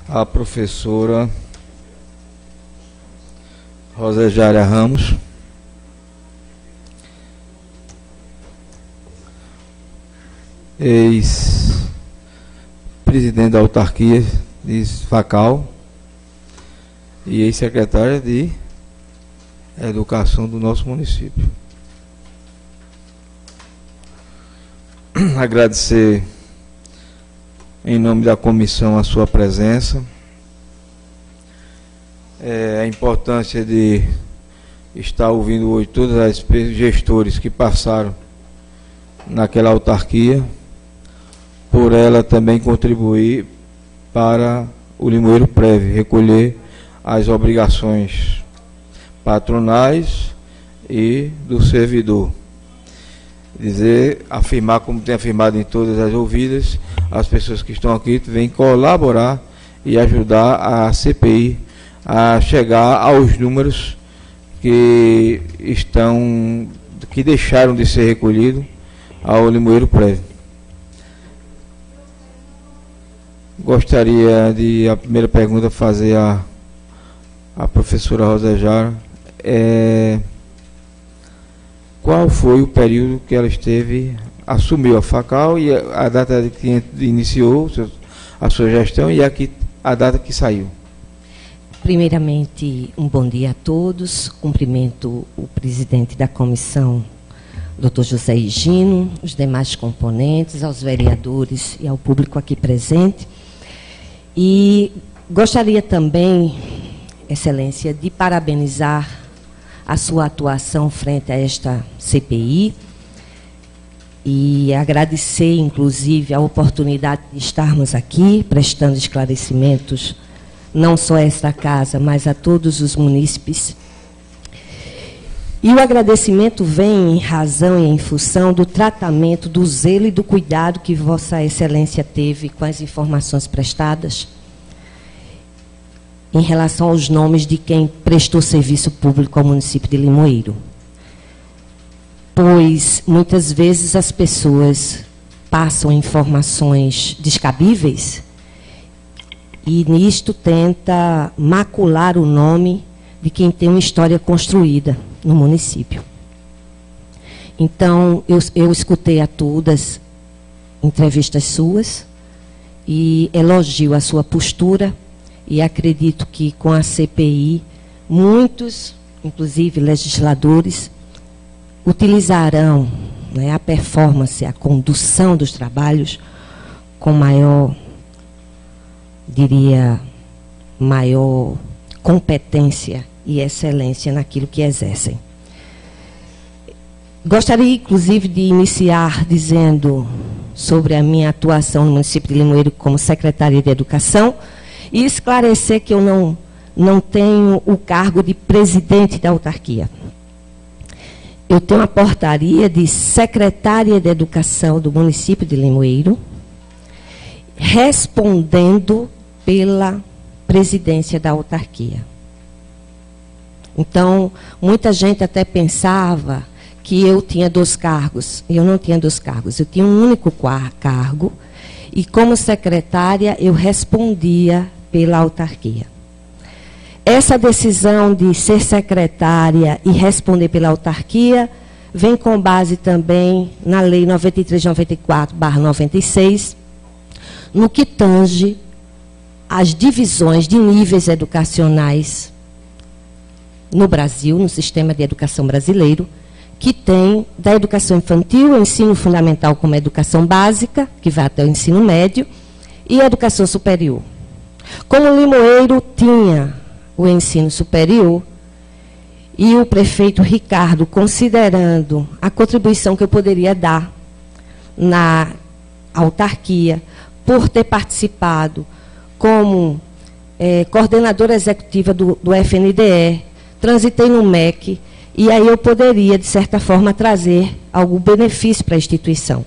a professora Rosejara Ramos, ex-presidente da autarquia de Facal e ex-secretária de Educação do nosso município. Agradecer em nome da comissão a sua presença, a importância de estar ouvindo hoje todos os gestores que passaram naquela autarquia, por ela também contribuir para o Limoeiro Prev, recolher as obrigações patronais e do servidor. Afirmar, como tem afirmado em todas as ouvidas, as pessoas que estão aqui vêm colaborar e ajudar a CPI a chegar aos números que deixaram de ser recolhidos ao Limoeiro Prev. Gostaria de, a primeira pergunta, fazer a professora Rosejara. Qual foi o período que ela assumiu a Facal e a data que iniciou a sua gestão e a data que saiu? Primeiramente, um bom dia a todos. Cumprimento o presidente da comissão, Dr. José Higino, os demais componentes, aos vereadores e ao público aqui presente. E gostaria também, Excelência, de parabenizar a sua atuação frente a esta CPI e agradecer, inclusive, a oportunidade de estarmos aqui prestando esclarecimentos, não só a esta casa, mas a todos os munícipes. E o agradecimento vem em razão e em função do tratamento, do zelo e do cuidado que Vossa Excelência teve com as informações prestadas em relação aos nomes de quem prestou serviço público ao município de Limoeiro. Pois, muitas vezes, as pessoas passam informações descabíveis e, nisto, tenta macular o nome de quem tem uma história construída no município. Então, eu escutei a todas entrevistas suas e elogio a sua postura. E acredito que com a CPI, muitos, inclusive legisladores, utilizarão, né, a performance, a condução dos trabalhos com maior competência e excelência naquilo que exercem. Gostaria, inclusive, de iniciar dizendo sobre a minha atuação no município de Limoeiro como secretária de Educação, e esclarecer que eu não tenho o cargo de presidente da autarquia. Eu tenho a portaria de secretária de Educação do município de Limoeiro, respondendo pela presidência da autarquia. Então, muita gente até pensava que eu tinha 2 cargos. Eu não tinha 2 cargos, eu tinha um único cargo, e como secretária eu respondia pela autarquia. Essa decisão de ser secretária e responder pela autarquia vem com base também na Lei 9394/96, no que tange as divisões de níveis educacionais no Brasil, no sistema de educação brasileiro, que tem da educação infantil, o ensino fundamental como educação básica, que vai até o ensino médio, e a educação superior. Como Limoeiro tinha o ensino superior, e o prefeito Ricardo, considerando a contribuição que eu poderia dar na autarquia, por ter participado como coordenadora executiva do FNDE, transitei no MEC, e aí eu poderia, de certa forma, trazer algum benefício para a instituição.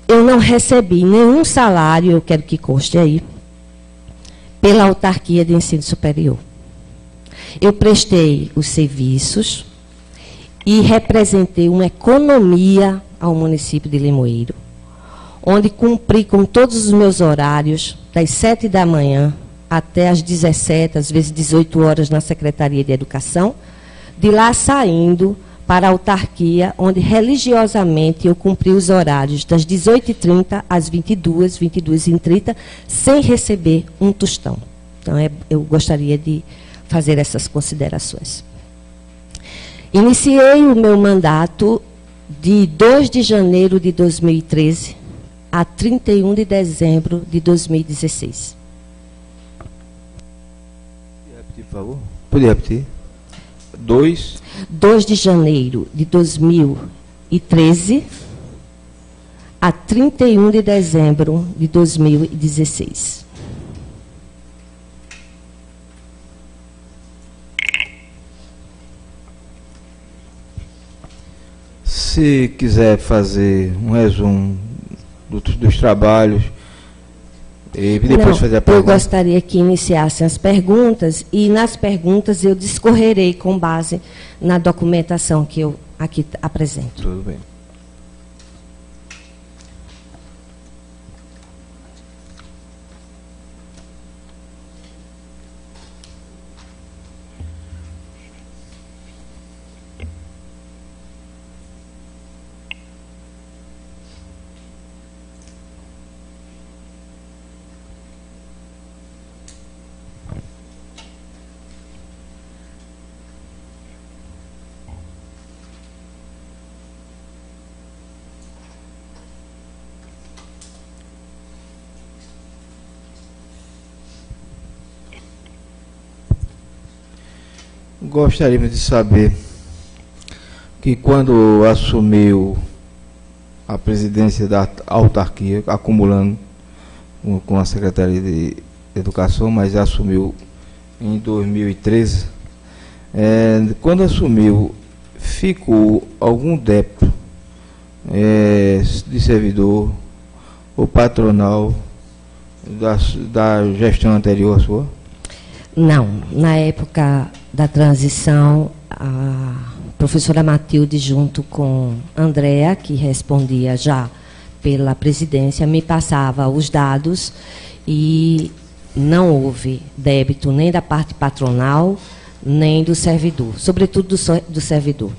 Eu não recebi nenhum salário, eu quero que conste aí, pela autarquia de ensino superior. Eu prestei os serviços e representei uma economia ao município de Limoeiro, onde cumpri com todos os meus horários, das 7 da manhã até às 17, às vezes 18 horas na Secretaria de Educação, de lá saindo para a autarquia, onde religiosamente eu cumpri os horários das 18h30 às 22, 22h30, sem receber um tostão. Então, eu gostaria de fazer essas considerações. Iniciei o meu mandato de 2 de janeiro de 2013 a 31 de dezembro de 2016. Pode repetir, por favor? Pode repetir? 2 de janeiro de 2013 a 31 de dezembro de 2016. Se quiser fazer um resumo dos trabalhos e depois fazer a pergunta. Eu gostaria que iniciassem as perguntas e nas perguntas eu discorrerei com base na documentação que eu aqui apresento. Tudo bem. Gostaríamos de saber que quando assumiu a presidência da autarquia, acumulando com a Secretaria de Educação, mas assumiu em 2013, quando assumiu, ficou algum débito de servidor ou patronal da gestão anterior à sua? Não, na época da transição, a professora Matilde, junto com Andréa, que respondia já pela presidência, me passava os dados e não houve débito nem da parte patronal, nem do servidor, sobretudo do servidor.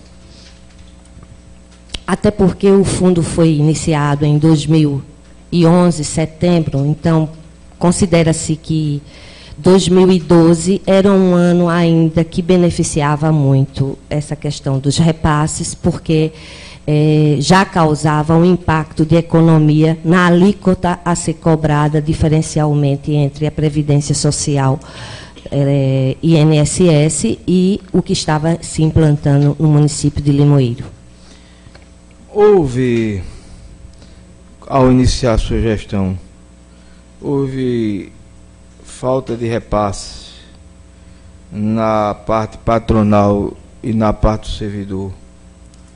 Até porque o fundo foi iniciado em 2011, setembro, então considera-se que 2012 era um ano ainda que beneficiava muito essa questão dos repasses, porque já causava um impacto de economia na alíquota a ser cobrada diferencialmente entre a Previdência Social, INSS, e o que estava se implantando no município de Limoeiro. Houve, ao iniciar a sua gestão, houve falta de repasse na parte patronal e na parte do servidor?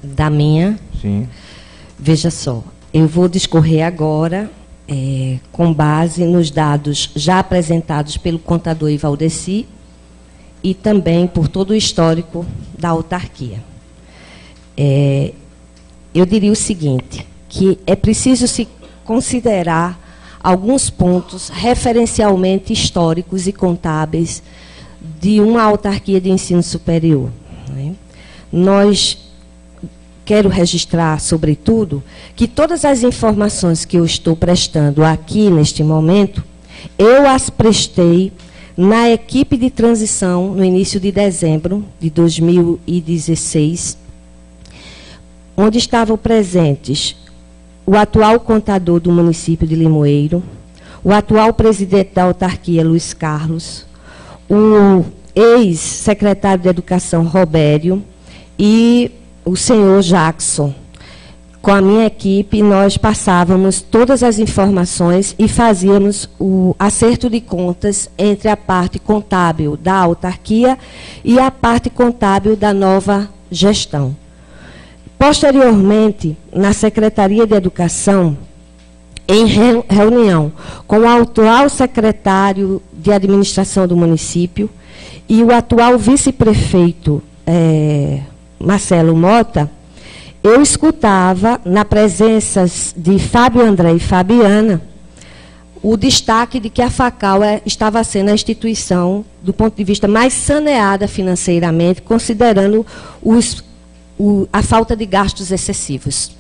Da minha? Sim. Veja só, eu vou discorrer agora com base nos dados já apresentados pelo contador Ivaldeci e também por todo o histórico da autarquia. Eu diria o seguinte, que é preciso se considerar alguns pontos referencialmente históricos e contábeis de uma autarquia de ensino superior. Quero registrar, sobretudo, que todas as informações que eu estou prestando aqui, neste momento, eu as prestei na equipe de transição no início de dezembro de 2016, onde estavam presentes o atual contador do município de Limoeiro, o atual presidente da autarquia, Luiz Carlos, o ex-secretário de Educação, Robério, e o senhor Jackson. Com a minha equipe, nós passávamos todas as informações e fazíamos o acerto de contas entre a parte contábil da autarquia e a parte contábil da nova gestão. Posteriormente, na Secretaria de Educação, em reunião com o atual secretário de Administração do município e o atual vice-prefeito, Marcelo Mota, eu escutava, na presença de Fábio André e Fabiana, o destaque de que a FACAL estava sendo a instituição, do ponto de vista mais saneada financeiramente, considerando a falta de gastos excessivos.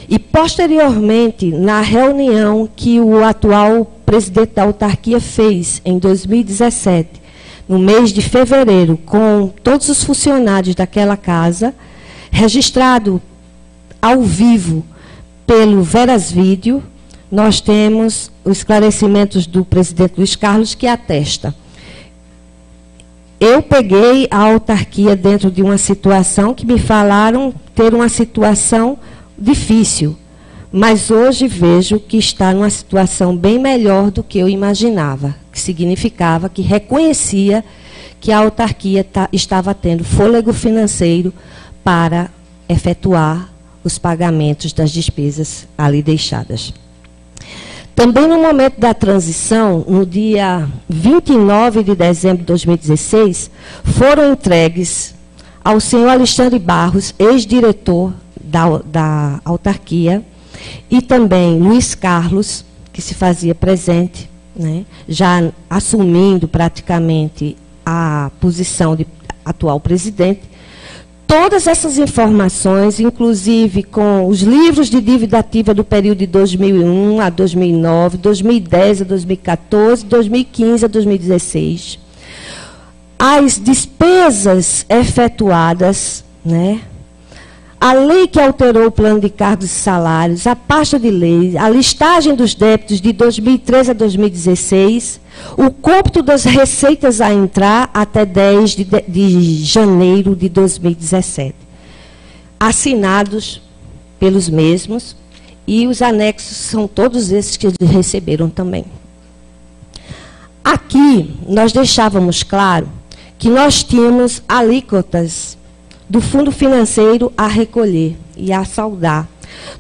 E, posteriormente, na reunião que o atual presidente da autarquia fez em 2017, no mês de fevereiro, com todos os funcionários daquela casa, registrado ao vivo pelo Veras Vídeo, nós temos os esclarecimentos do presidente Luiz Carlos, que atesta. Eu peguei a autarquia dentro de uma situação que me falaram ter uma situação difícil, mas hoje vejo que está numa situação bem melhor do que eu imaginava, que significava que reconhecia que a autarquia estava tendo fôlego financeiro para efetuar os pagamentos das despesas ali deixadas. Também no momento da transição, no dia 29 de dezembro de 2016, foram entregues ao senhor Alexandre Barros, ex-diretor da autarquia, e também Luiz Carlos, que se fazia presente, né, já assumindo praticamente a posição de atual presidente, todas essas informações, inclusive com os livros de dívida ativa do período de 2001 a 2009, 2010 a 2014, 2015 a 2016, as despesas efetuadas, né, a lei que alterou o plano de cargos e salários, a pasta de lei, a listagem dos débitos de 2013 a 2016, o cômputo das receitas a entrar até 10 de janeiro de 2017. Assinados pelos mesmos, e os anexos são todos esses que eles receberam também. Aqui, nós deixávamos claro que nós tínhamos alíquotas do fundo financeiro a recolher e a saldar,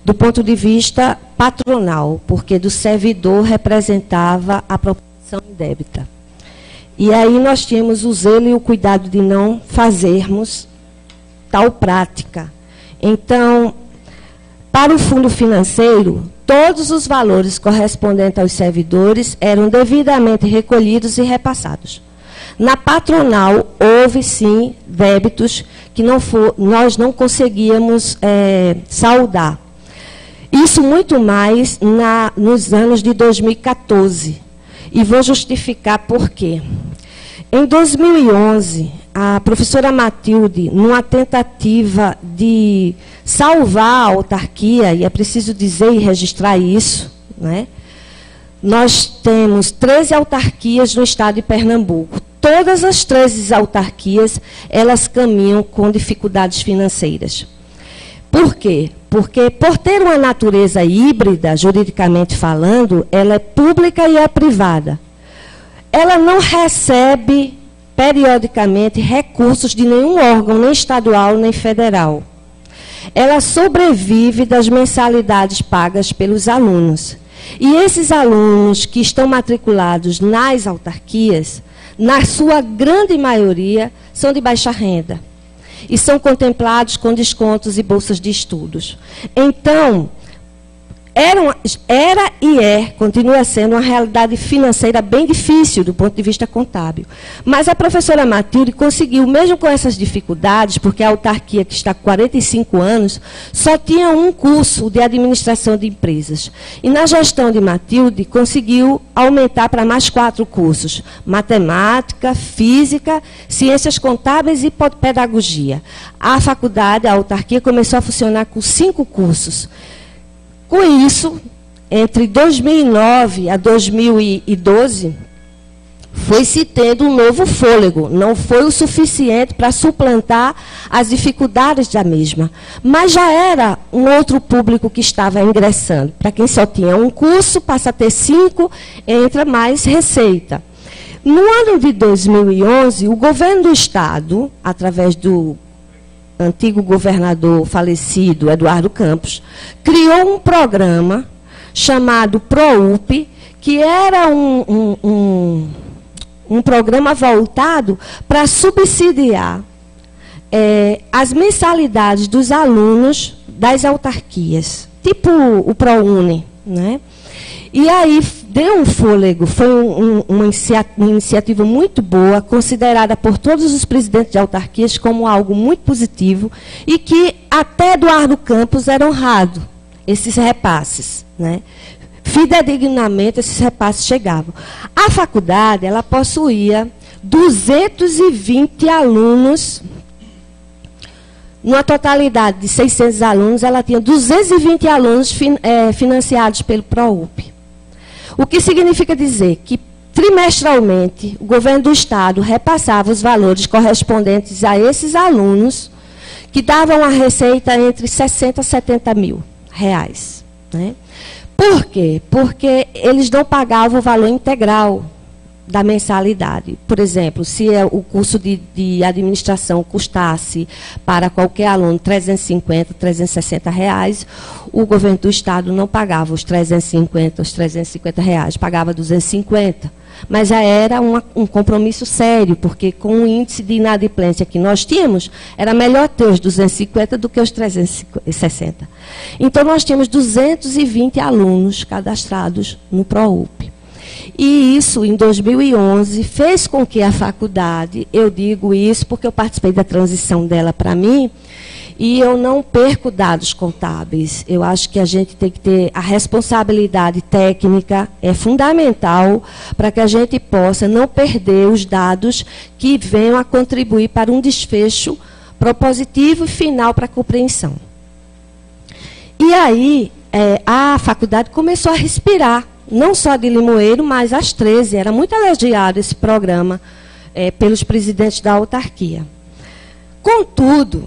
do ponto de vista patronal, porque do servidor representava a proporção indébita. E aí nós tínhamos o zelo e o cuidado de não fazermos tal prática. Então, para o fundo financeiro, todos os valores correspondentes aos servidores eram devidamente recolhidos e repassados. Na patronal, houve, sim, débitos que nós não conseguíamos saldar. Isso muito mais nos anos de 2014. E vou justificar por quê. Em 2011, a professora Matilde, numa tentativa de salvar a autarquia, e é preciso dizer e registrar isso, né? Nós temos 13 autarquias no estado de Pernambuco. Todas as 13 autarquias, elas caminham com dificuldades financeiras. Por quê? Porque, por ter uma natureza híbrida, juridicamente falando, ela é pública e é privada. Ela não recebe, periodicamente, recursos de nenhum órgão, nem estadual, nem federal. Ela sobrevive das mensalidades pagas pelos alunos. E esses alunos que estão matriculados nas autarquias, na sua grande maioria, são de baixa renda. E são contemplados com descontos e bolsas de estudos. Então, era e continua sendo uma realidade financeira bem difícil do ponto de vista contábil. Mas a professora Matilde conseguiu, mesmo com essas dificuldades, porque a autarquia, que está com 45 anos, só tinha um curso de administração de empresas. E na gestão de Matilde, conseguiu aumentar para mais 4 cursos: matemática, física, ciências contábeis e pedagogia. A faculdade, a autarquia, começou a funcionar com 5 cursos. Com isso, entre 2009 a 2012, foi-se tendo um novo fôlego. Não foi o suficiente para suplantar as dificuldades da mesma. Mas já era um outro público que estava ingressando. Para quem só tinha um curso, passa a ter 5, entra mais receita. No ano de 2011, o governo do Estado, através do antigo governador falecido, Eduardo Campos, criou um programa chamado ProUP, que era um programa voltado para subsidiar as mensalidades dos alunos das autarquias, tipo o ProUni, né? E aí deu um fôlego, foi uma iniciativa muito boa, considerada por todos os presidentes de autarquias como algo muito positivo, e que até Eduardo Campos era honrado, esses repasses, né? Fidedignamente esses repasses chegavam. A faculdade, ela possuía 220 alunos, numa totalidade de 600 alunos, ela tinha 220 alunos financiados pelo ProUP. O que significa dizer que, trimestralmente, o governo do Estado repassava os valores correspondentes a esses alunos, que davam a receita entre 60 a 70 mil reais. Né? Por quê? Porque eles não pagavam o valor integral da mensalidade. Por exemplo, se o curso de administração custasse para qualquer aluno 350, 360 reais, o governo do Estado não pagava os 350 reais, pagava 250. Mas já era um compromisso sério, porque com o índice de inadimplência que nós tínhamos, era melhor ter os 250 do que os 360. Então, nós tínhamos 220 alunos cadastrados no ProUP. E isso, em 2011, fez com que a faculdade, eu digo isso porque eu participei da transição dela para mim, e eu não perco dados contábeis. Eu acho que a gente tem que ter a responsabilidade técnica, é fundamental para que a gente possa não perder os dados que venham a contribuir para um desfecho propositivo e final para a compreensão. E aí, a faculdade começou a respirar, não só de Limoeiro, mas às 13. Era muito elogiado esse programa pelos presidentes da autarquia. Contudo,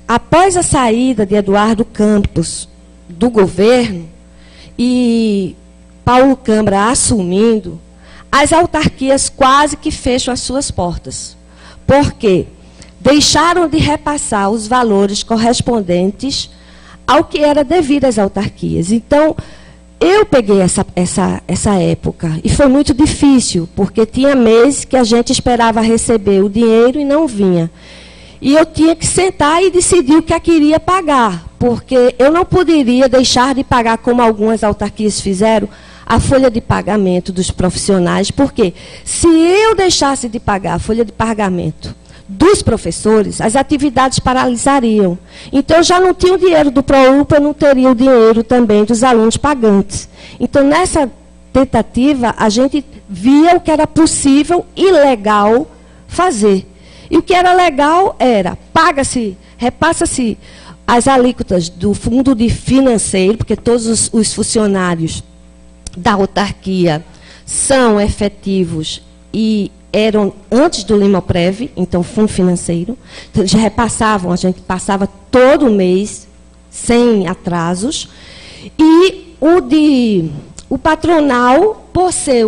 após a saída de Eduardo Campos do governo e Paulo Câmara assumindo, as autarquias quase que fecham as suas portas. Por quê? Deixaram de repassar os valores correspondentes ao que era devido às autarquias. Então, eu peguei essa época e foi muito difícil, porque tinha meses que a gente esperava receber o dinheiro e não vinha. E eu tinha que sentar e decidir o que eu queria pagar, porque eu não poderia deixar de pagar, como algumas autarquias fizeram, a folha de pagamento dos profissionais, porque se eu deixasse de pagar a folha de pagamento dos professores, as atividades paralisariam. Então, eu já não tinha o dinheiro do ProUP, eu não teria o dinheiro também dos alunos pagantes. Então, nessa tentativa, a gente via o que era possível e legal fazer. E o que era legal era, repassa-se as alíquotas do fundo de financeiro, porque todos os funcionários da autarquia são efetivos e eram antes do Limoprev, então fundo financeiro. Então, eles repassavam, a gente passava todo mês, sem atrasos. E o patronal, por ser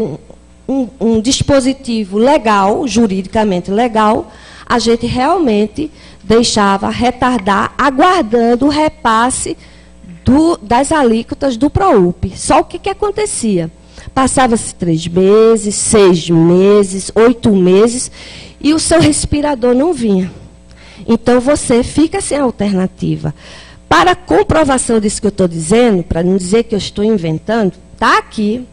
um dispositivo legal, juridicamente legal, a gente realmente deixava retardar, aguardando o repasse das alíquotas do ProUP. Só o que acontecia? Passava-se 3 meses, 6 meses, 8 meses, e o seu respirador não vinha. Então, você fica sem alternativa. Para comprovação disso que eu estou dizendo, para não dizer que eu estou inventando, está aqui.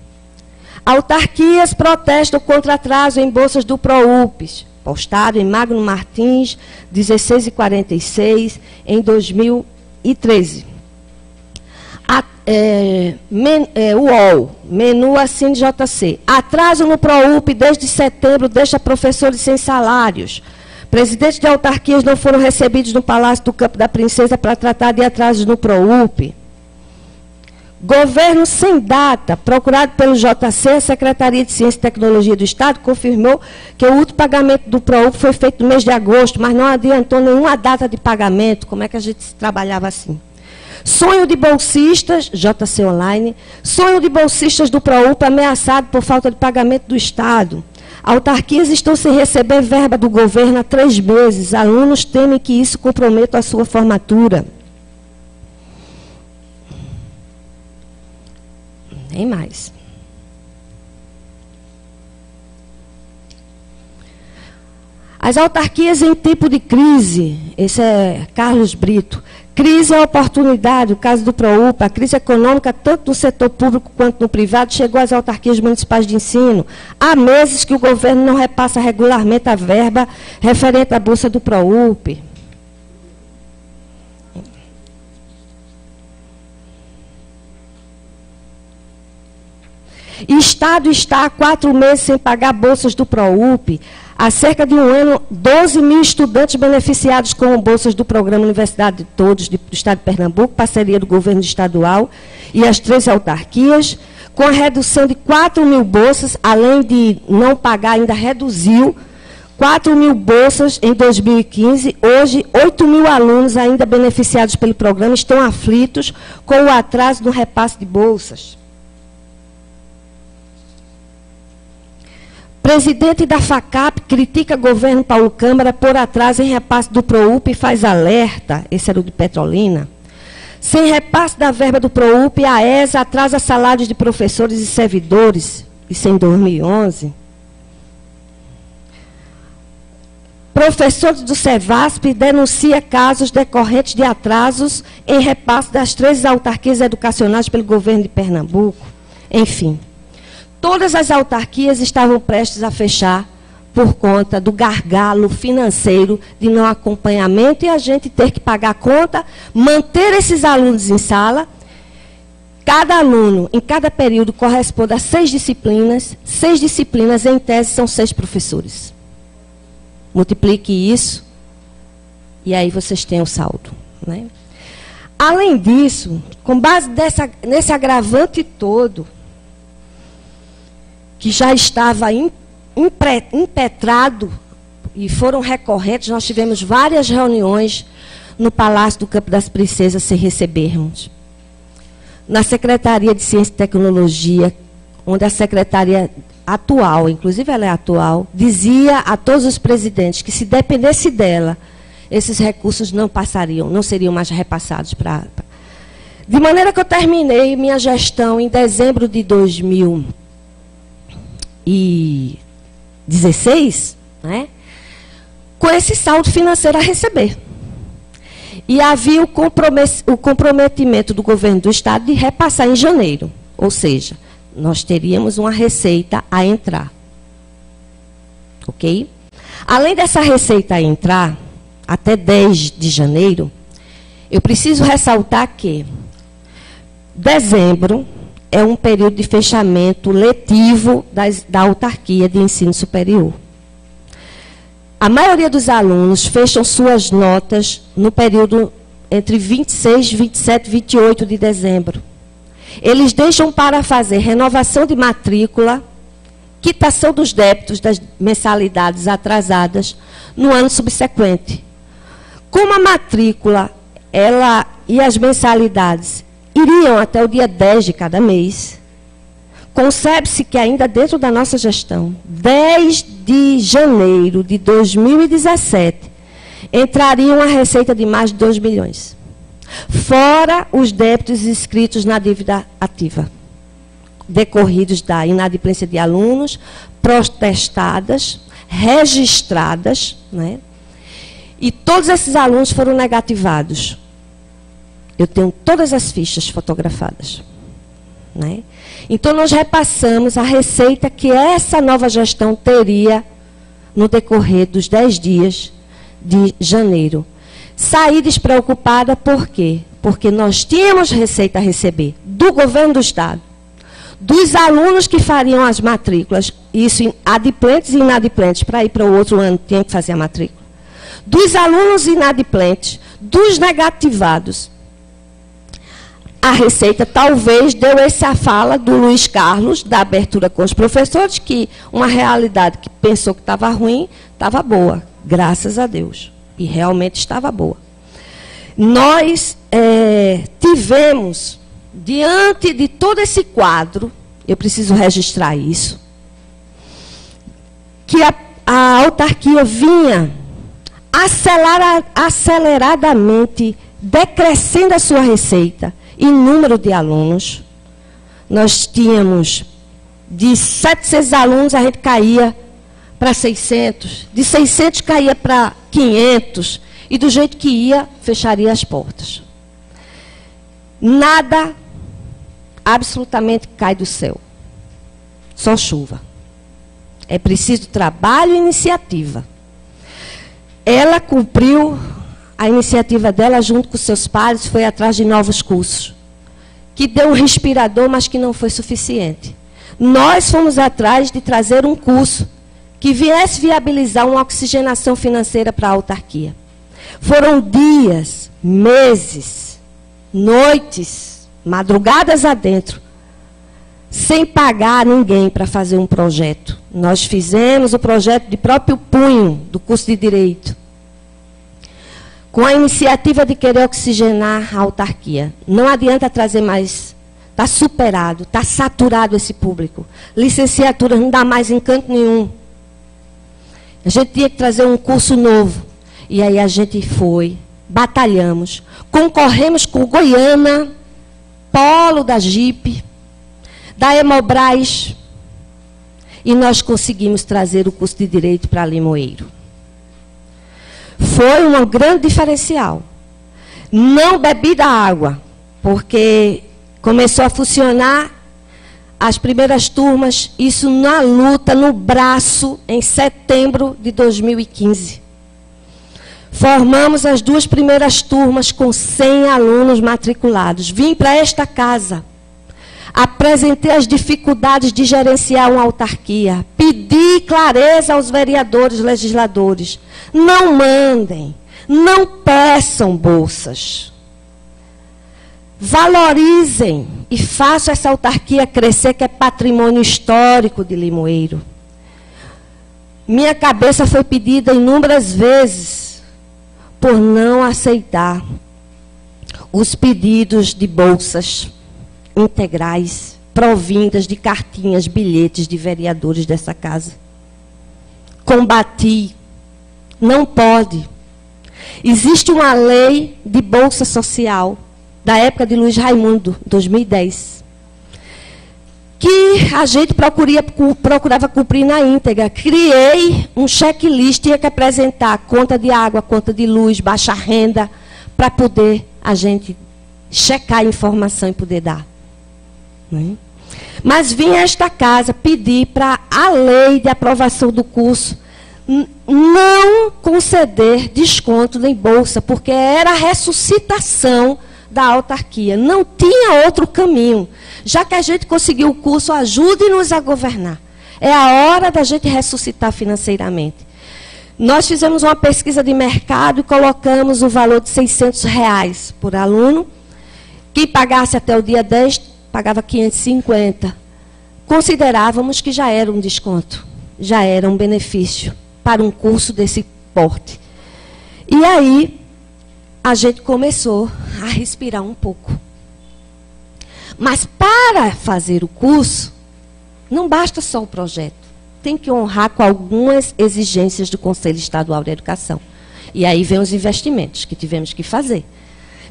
Autarquias protestam contra atraso em bolsas do ProUP, postado em Magno Martins, 16h46, em 2013. UOL, menu Assine JC. Atraso no ProUP desde setembro deixa professores sem salários. Presidentes de autarquias não foram recebidos no Palácio do Campo da Princesa para tratar de atrasos no ProUP. Governo sem data, procurado pelo JC, a Secretaria de Ciência e Tecnologia do Estado confirmou que o último pagamento do ProUP foi feito no mês de agosto, mas não adiantou nenhuma data de pagamento. Como é que a gente trabalhava assim? Sonho de bolsistas, JC Online, sonho de bolsistas do ProUP ameaçado por falta de pagamento do Estado. Autarquias estão sem receber verba do governo há 3 meses. Alunos temem que isso comprometa a sua formatura. Nem mais. As autarquias em tempo de crise, esse é Carlos Brito. Crise é oportunidade, o caso do ProUP, a crise econômica, tanto no setor público quanto no privado, chegou às autarquias municipais de ensino. Há meses que o governo não repassa regularmente a verba referente à bolsa do ProUP. E o Estado está há 4 meses sem pagar bolsas do ProUP. Há cerca de um ano, 12 mil estudantes beneficiados com bolsas do programa Universidade de Todos, do Estado de Pernambuco, parceria do governo estadual e as 3 autarquias, com a redução de 4 mil bolsas, além de não pagar, ainda reduziu 4 mil bolsas em 2015. Hoje, 8 mil alunos ainda beneficiados pelo programa estão aflitos com o atraso no repasse de bolsas. Presidente da FACAP critica governo Paulo Câmara por atraso em repasse do ProUP e faz alerta, esse era o de Petrolina. Sem repasse da verba do ProUP, a ESA atrasa salários de professores e servidores, isso em 2011. Professores do Cevasp denuncia casos decorrentes de atrasos em repasse das 3 autarquias educacionais pelo governo de Pernambuco. Enfim. Todas as autarquias estavam prestes a fechar por conta do gargalo financeiro de não acompanhamento e a gente ter que pagar a conta, manter esses alunos em sala. Cada aluno, em cada período, corresponde a 6 disciplinas. 6 disciplinas, em tese, são 6 professores. Multiplique isso e aí vocês têm o saldo, né? Além disso, com base nesse agravante todo, que já estava impetrado e foram recorrentes, nós tivemos várias reuniões no Palácio do Campo das Princesas sem recebermos. Na Secretaria de Ciência e Tecnologia, onde a secretaria atual, inclusive ela é atual, dizia a todos os presidentes que se dependesse dela, esses recursos não passariam, não seriam mais repassados para... De maneira que eu terminei minha gestão em dezembro de 2016, né, com esse saldo financeiro a receber. E havia o comprometimento do governo do Estado de repassar em janeiro. Ou seja, nós teríamos uma receita a entrar. Ok? Além dessa receita a entrar, até 10 de janeiro, eu preciso ressaltar que dezembro é um período de fechamento letivo da autarquia de ensino superior. A maioria dos alunos fecham suas notas no período entre 26, 27 e 28 de dezembro. Eles deixam para fazer renovação de matrícula, quitação dos débitos das mensalidades atrasadas no ano subsequente. Como a matrícula e as mensalidades iriam até o dia 10 de cada mês, concebe-se que ainda dentro da nossa gestão, 10 de janeiro de 2017, entraria uma receita de mais de 2 milhões. Fora os débitos inscritos na dívida ativa, decorridos da inadimplência de alunos, protestadas, registradas, né? E todos esses alunos foram negativados. Eu tenho todas as fichas fotografadas, né? Então, nós repassamos a receita que essa nova gestão teria no decorrer dos 10 dias de janeiro. Saí despreocupada, por quê? Porque nós tínhamos receita a receber do governo do Estado, dos alunos que fariam as matrículas, isso adimplentes e inadimplentes, para ir para o outro ano tinha que fazer a matrícula, dos alunos inadimplentes, dos negativados. A receita talvez deu essa fala do Luiz Carlos, da abertura com os professores, que uma realidade que pensou que estava ruim, estava boa, graças a Deus. E realmente estava boa. Nós tivemos, diante de todo esse quadro, eu preciso registrar isso, que a autarquia vinha aceleradamente decrescendo a sua receita em número de alunos. Nós tínhamos de 700 alunos, a gente caía para 600, de 600 caía para 500, e do jeito que ia, fecharia as portas. Nada absolutamente cai do céu. Só chuva. É preciso trabalho e iniciativa. Ela cumpriu a iniciativa dela junto com seus pares, foi atrás de novos cursos, que deu um respirador, mas que não foi suficiente. Nós fomos atrás de trazer um curso que viesse viabilizar uma oxigenação financeira para a autarquia. Foram dias, meses, noites, madrugadas adentro, sem pagar ninguém para fazer um projeto. Nós fizemos o projeto de próprio punho do curso de Direito, com a iniciativa de querer oxigenar a autarquia. Não adianta trazer mais, está superado, está saturado esse público. Licenciatura não dá mais em canto nenhum. A gente tinha que trazer um curso novo. E aí a gente foi, batalhamos, concorremos com Goiânia, Polo da Jeep, da Hemobras, e nós conseguimos trazer o curso de Direito para Limoeiro. Foi um grande diferencial. Não bebi da água, porque começou a funcionar as primeiras turmas, isso na luta, no braço, em setembro de 2015. Formamos as 2 primeiras turmas com 100 alunos matriculados. Vim para esta casa, apresentei as dificuldades de gerenciar uma autarquia, pedi clareza aos vereadores, legisladores. Não mandem, não peçam bolsas. Valorizem e façam essa autarquia crescer, que é patrimônio histórico de Limoeiro. Minha cabeça foi pedida inúmeras vezes por não aceitar os pedidos de bolsas integrais, provindas de cartinhas, bilhetes de vereadores dessa casa. Combati. Não pode. Existe uma lei de bolsa social, da época de Luiz Raimundo, 2010, que a gente procurava cumprir na íntegra. Criei um checklist, tinha que apresentar conta de água, conta de luz, baixa renda, para poder a gente checar a informação e poder dar. Mas vim a esta casa pedir para a lei de aprovação do curso não conceder desconto nem bolsa, porque era a ressuscitação da autarquia. Não tinha outro caminho. Já que a gente conseguiu o curso, ajude-nos a governar. É a hora da gente ressuscitar financeiramente. Nós fizemos uma pesquisa de mercado e colocamos o valor de R$600 por aluno. Quem pagasse até o dia 10, pagava 550. Considerávamos que já era um desconto, já era um benefício para um curso desse porte. E aí, a gente começou a respirar um pouco. Mas para fazer o curso, não basta só o projeto. Tem que honrar com algumas exigências do Conselho Estadual de Educação. E aí vem os investimentos que tivemos que fazer.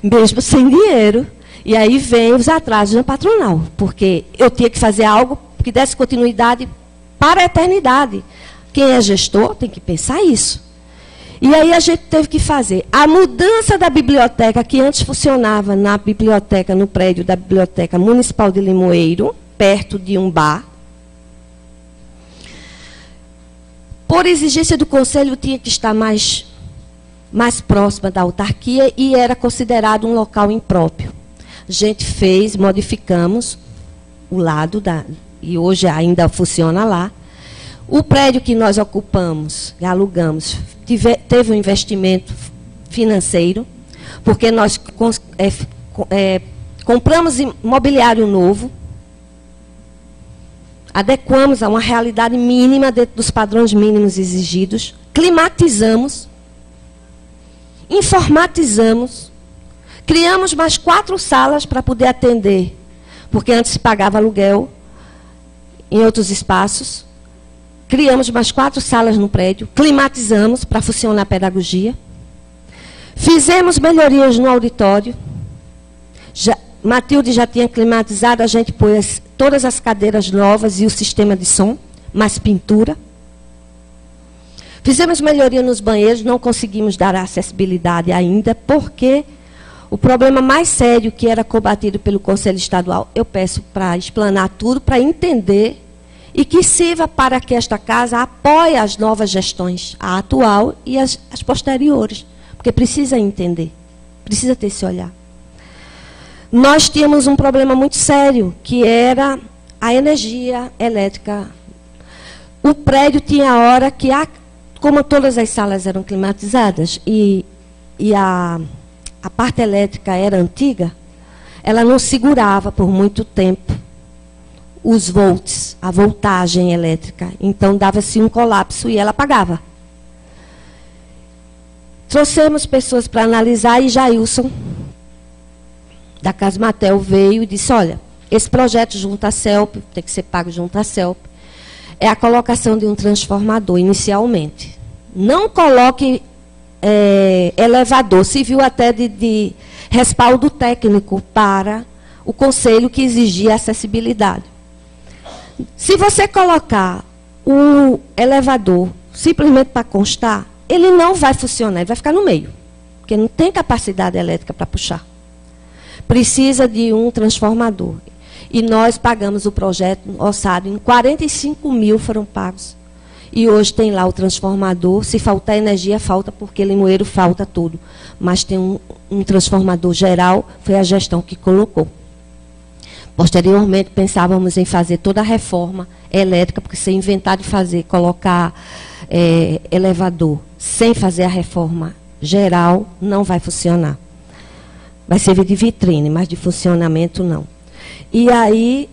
Mesmo sem dinheiro. E aí vem os atrasos na patronal. Porque eu tinha que fazer algo que desse continuidade para a eternidade. Quem é gestor tem que pensar isso. E aí a gente teve que fazer a mudança da biblioteca, que antes funcionava na biblioteca, no prédio da Biblioteca Municipal de Limoeiro, perto de um bar. Por exigência do Conselho, tinha que estar mais próxima da autarquia e era considerado um local impróprio. A gente fez, modificamos o lado, e hoje ainda funciona lá. O prédio que nós ocupamos e alugamos teve um investimento financeiro, porque nós compramos imobiliário novo, adequamos a uma realidade mínima dentro dos padrões mínimos exigidos, climatizamos, informatizamos, criamos mais 4 salas para poder atender, porque antes se pagava aluguel em outros espaços. Criamos mais 4 salas no prédio, climatizamos para funcionar a pedagogia. Fizemos melhorias no auditório. Matilde já tinha climatizado, a gente pôs todas as cadeiras novas e o sistema de som, mais pintura. Fizemos melhoria nos banheiros, não conseguimos dar acessibilidade ainda, porque o problema mais sério que era combatido pelo Conselho Estadual, eu peço para explanar tudo, para entender, e que sirva para que esta casa apoie as novas gestões, a atual e as posteriores, porque precisa entender, precisa ter esse olhar. Nós tínhamos um problema muito sério, que era a energia elétrica. O prédio tinha hora que, como todas as salas eram climatizadas e a parte elétrica era antiga, ela não segurava por muito tempo os volts, a voltagem elétrica. Então, dava-se um colapso e ela apagava. Trouxemos pessoas para analisar e Jailson, da Casmatel, veio e disse, olha, esse projeto junto à CELP, tem que ser pago junto à CELP, é a colocação de um transformador inicialmente. Não coloque elevador, se viu até de respaldo técnico para o conselho que exigia acessibilidade. Se você colocar o elevador simplesmente para constar, ele não vai funcionar, ele vai ficar no meio, porque não tem capacidade elétrica para puxar. Precisa de um transformador. E nós pagamos o projeto orçado em 45 mil foram pagos. E hoje tem lá o transformador. Se faltar energia, falta, porque Limoeiro falta tudo. Mas tem um transformador geral, foi a gestão que colocou. Posteriormente, pensávamos em fazer toda a reforma elétrica, porque se inventar de fazer, colocar elevador, sem fazer a reforma geral, não vai funcionar. Vai servir de vitrine, mas de funcionamento não. E aí,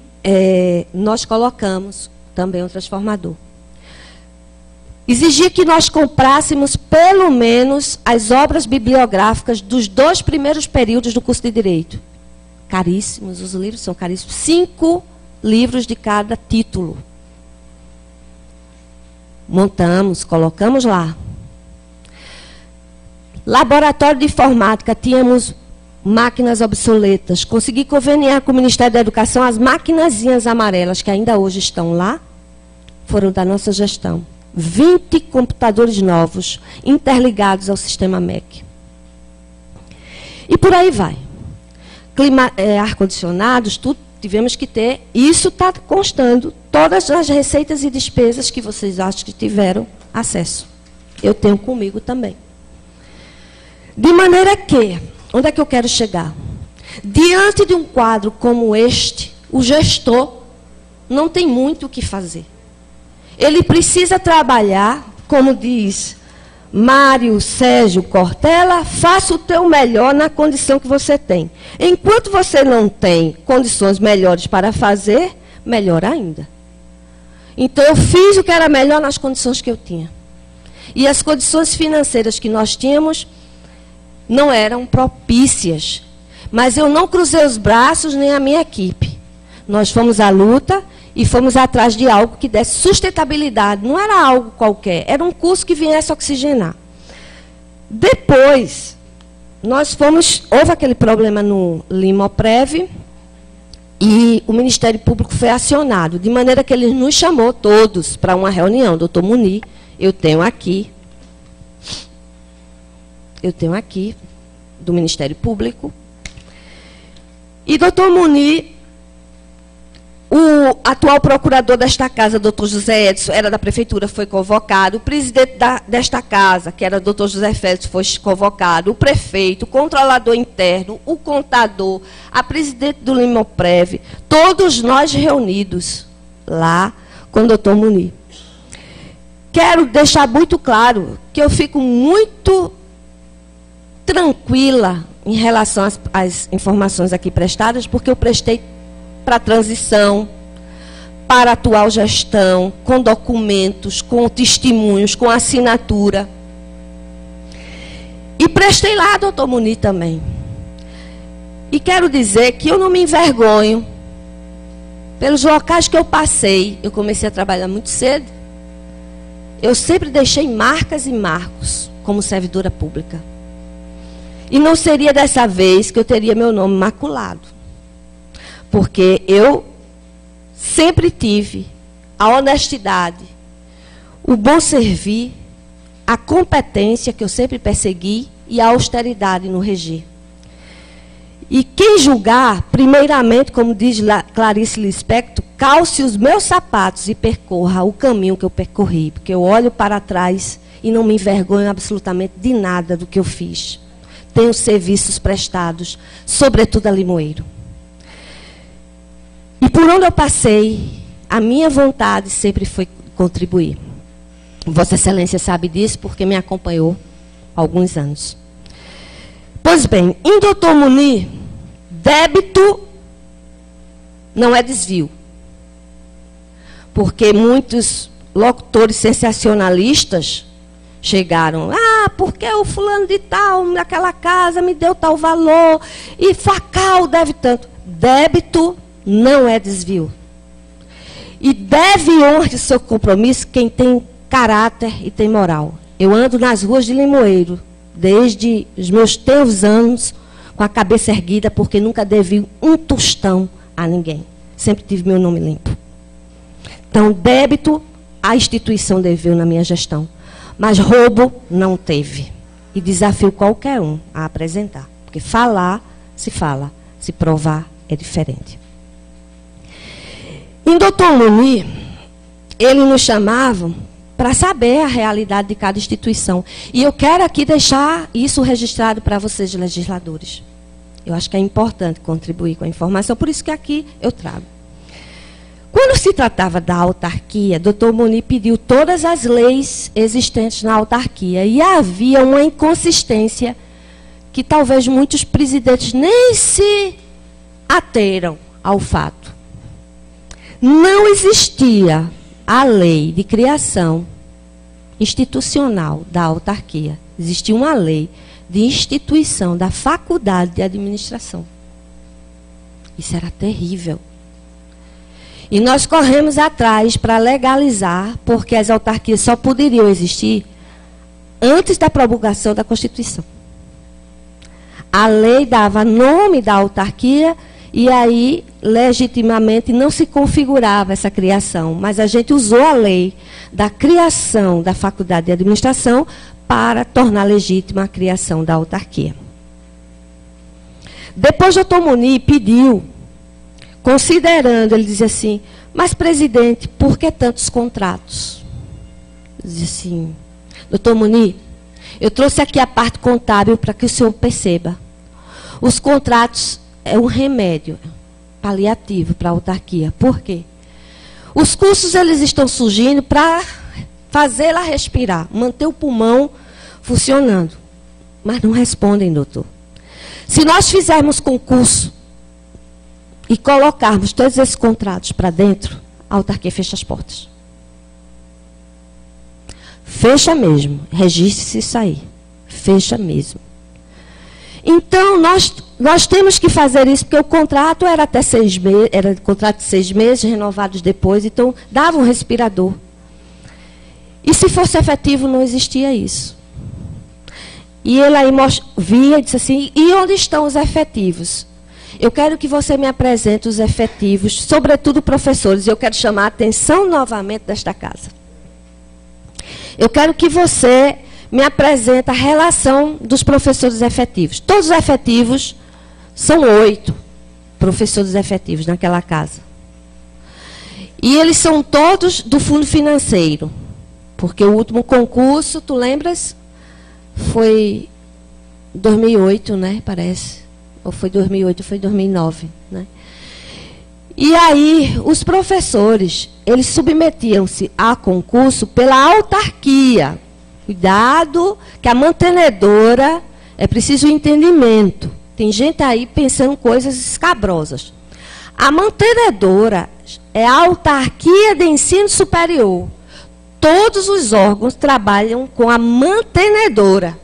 nós colocamos também um transformador. Exigia que nós comprássemos, pelo menos, as obras bibliográficas dos 2 primeiros períodos do curso de Direito. Caríssimos, os livros são caríssimos. 5 livros de cada título. Montamos, colocamos lá. Laboratório de informática, tínhamos máquinas obsoletas. Consegui conveniar com o Ministério da Educação, as maquinazinhas amarelas, que ainda hoje estão lá, foram da nossa gestão. 20 computadores novos, interligados ao sistema MEC. E por aí vai. Ar-condicionados, tudo tivemos que ter. Isso está constando. Todas as receitas e despesas que vocês acham que tiveram acesso. Eu tenho comigo também. De maneira que, onde é que eu quero chegar? Diante de um quadro como este, o gestor não tem muito o que fazer. Ele precisa trabalhar, como diz Mário Sérgio Cortella, faça o teu melhor na condição que você tem. Enquanto você não tem condições melhores para fazer, melhor ainda. Então, eu fiz o que era melhor nas condições que eu tinha. E as condições financeiras que nós tínhamos não eram propícias. Mas eu não cruzei os braços, nem a minha equipe. Nós fomos à luta e fomos atrás de algo que desse sustentabilidade. Não era algo qualquer, era um curso que viesse oxigenar. Depois, houve aquele problema no Limoprev e o Ministério Público foi acionado, de maneira que ele nos chamou todos para uma reunião. Doutor Muniz, eu tenho aqui, do Ministério Público. E doutor Muniz, o atual procurador desta casa, doutor José Edson, era da prefeitura, foi convocado. O presidente desta casa, que era doutor José Félix, foi convocado. O prefeito, o controlador interno, o contador, a presidente do Limoprev, todos nós reunidos lá com o doutor Muniz. Quero deixar muito claro que eu fico muito tranquila em relação às informações aqui prestadas, porque eu prestei para a transição, para a atual gestão, com documentos, com testemunhos, com assinatura. E prestei lá, doutor Muniz, também. E quero dizer que eu não me envergonho pelos locais que eu passei. Eu comecei a trabalhar muito cedo. Eu sempre deixei marcas e marcos como servidora pública. E não seria dessa vez que eu teria meu nome maculado. Porque eu sempre tive a honestidade, o bom servir, a competência que eu sempre persegui e a austeridade no regir. E quem julgar, primeiramente, como diz Clarice Lispector, calce os meus sapatos e percorra o caminho que eu percorri, porque eu olho para trás e não me envergonho absolutamente de nada do que eu fiz. Tenho serviços prestados, sobretudo a Limoeiro. E por onde eu passei, a minha vontade sempre foi contribuir. Vossa Excelência sabe disso porque me acompanhou há alguns anos. Pois bem, em Doutor Munir, débito não é desvio. Porque muitos locutores sensacionalistas chegaram, porque o fulano de tal, naquela casa, me deu tal valor, e Facal deve tanto. Débito não é desvio. E deve honrar seu compromisso quem tem caráter e tem moral. Eu ando nas ruas de Limoeiro, desde os meus teus anos, com a cabeça erguida, porque nunca devi um tostão a ninguém. Sempre tive meu nome limpo. Então, débito, a instituição deveu na minha gestão. Mas roubo não teve. E desafio qualquer um a apresentar. Porque falar, se provar é diferente. Em Doutor Munir, ele nos chamava para saber a realidade de cada instituição. E eu quero aqui deixar isso registrado para vocês, legisladores. Eu acho que é importante contribuir com a informação, por isso que aqui eu trago. Quando se tratava da autarquia, Doutor Munir pediu todas as leis existentes na autarquia. E havia uma inconsistência que talvez muitos presidentes nem se ateram ao fato. Não existia a lei de criação institucional da autarquia. Existia uma lei de instituição da faculdade de administração. Isso era terrível. E nós corremos atrás para legalizar, porque as autarquias só poderiam existir antes da promulgação da Constituição. A lei dava nome da autarquia e aí, legitimamente, não se configurava essa criação. Mas a gente usou a lei da criação da faculdade de administração para tornar legítima a criação da autarquia. Depois, o Dr. Munir pediu, considerando, ele dizia assim, mas, presidente, por que tantos contratos? Eu dizia assim, Dr. Munir, eu trouxe aqui a parte contábil para que o senhor perceba. Os contratos é um remédio paliativo para a autarquia. Por quê? Os custos eles estão surgindo para fazê-la respirar, manter o pulmão funcionando. Mas não respondem, doutor. Se nós fizermos concurso e colocarmos todos esses contratos para dentro, a autarquia fecha as portas. Fecha mesmo. Registre-se isso aí. Fecha mesmo. Então, nós temos que fazer isso, porque o contrato era até 6 meses, era contrato de 6 meses, renovados depois, então dava um respirador. E se fosse efetivo, não existia isso. E ele aí via e disse assim, e onde estão os efetivos? Eu quero que você me apresente os efetivos, sobretudo professores, e eu quero chamar a atenção novamente desta casa. Eu quero que você me apresente a relação dos professores efetivos. Todos os efetivos, são 8 professores efetivos naquela casa. E eles são todos do fundo financeiro. Porque o último concurso, tu lembras? Foi 2008, né? Parece. Ou foi 2008, ou foi 2009, né? E aí, os professores, eles submetiam-se a concurso pela autarquia. Cuidado, que a mantenedora, é preciso entendimento. Tem gente aí pensando coisas escabrosas. A mantenedora é a autarquia de ensino superior. Todos os órgãos trabalham com a mantenedora.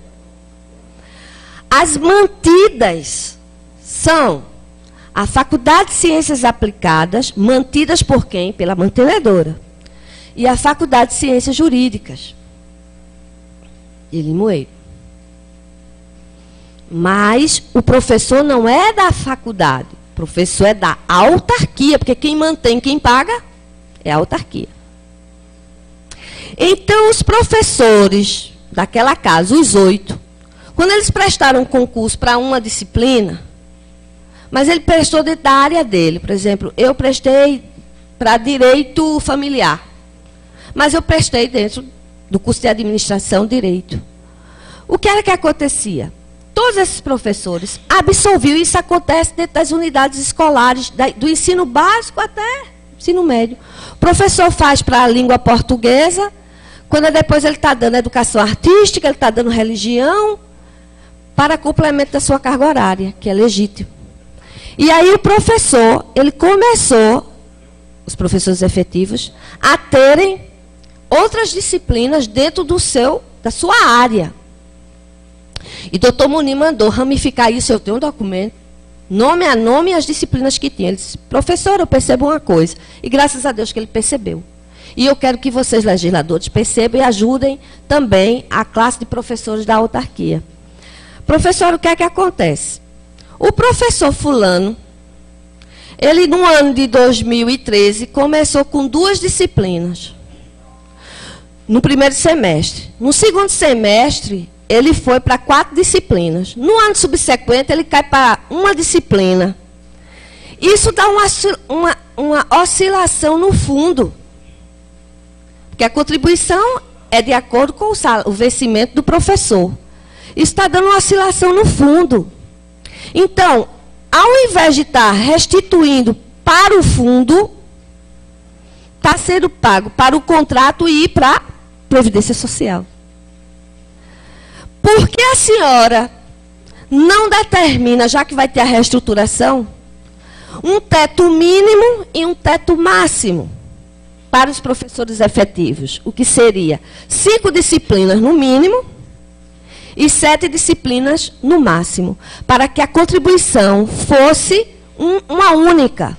As mantidas são a Faculdade de Ciências Aplicadas, mantidas por quem? Pela mantenedora. E a Faculdade de Ciências Jurídicas, de Limoeiro. Mas o professor não é da faculdade, o professor é da autarquia, porque quem mantém, quem paga, é a autarquia. Então, os professores daquela casa, os 8, quando eles prestaram concurso para uma disciplina, mas ele prestou dentro da área dele. Por exemplo, eu prestei para direito familiar, mas eu prestei dentro do curso de administração direito. O que era que acontecia? Todos esses professores absolviam, isso acontece dentro das unidades escolares, do ensino básico até ensino médio. O professor faz para a língua portuguesa, quando depois ele está dando educação artística, ele está dando religião, para complemento da sua carga horária, que é legítimo. E aí o professor, ele começou, os professores efetivos, a terem outras disciplinas dentro da sua área. E doutor Munir mandou ramificar isso, eu tenho um documento, nome a nome, as disciplinas que tinha. Ele disse, professor, eu percebo uma coisa. E graças a Deus que ele percebeu. E eu quero que vocês, legisladores, percebam e ajudem também a classe de professores da autarquia. Professor, o que é que acontece? O professor fulano, ele no ano de 2013, começou com 2 disciplinas. No primeiro semestre. No segundo semestre, ele foi para 4 disciplinas. No ano subsequente, ele cai para 1 disciplina. Isso dá uma oscilação no fundo. Porque a contribuição é de acordo com o vencimento do professor. Isso está dando uma oscilação no fundo. Então, ao invés de estar restituindo para o fundo, está sendo pago para o contrato e ir para a Previdência Social. Por que a senhora não determina, já que vai ter a reestruturação, um teto mínimo e um teto máximo para os professores efetivos? O que seria 5 disciplinas no mínimo e 7 disciplinas no máximo, para que a contribuição fosse uma única.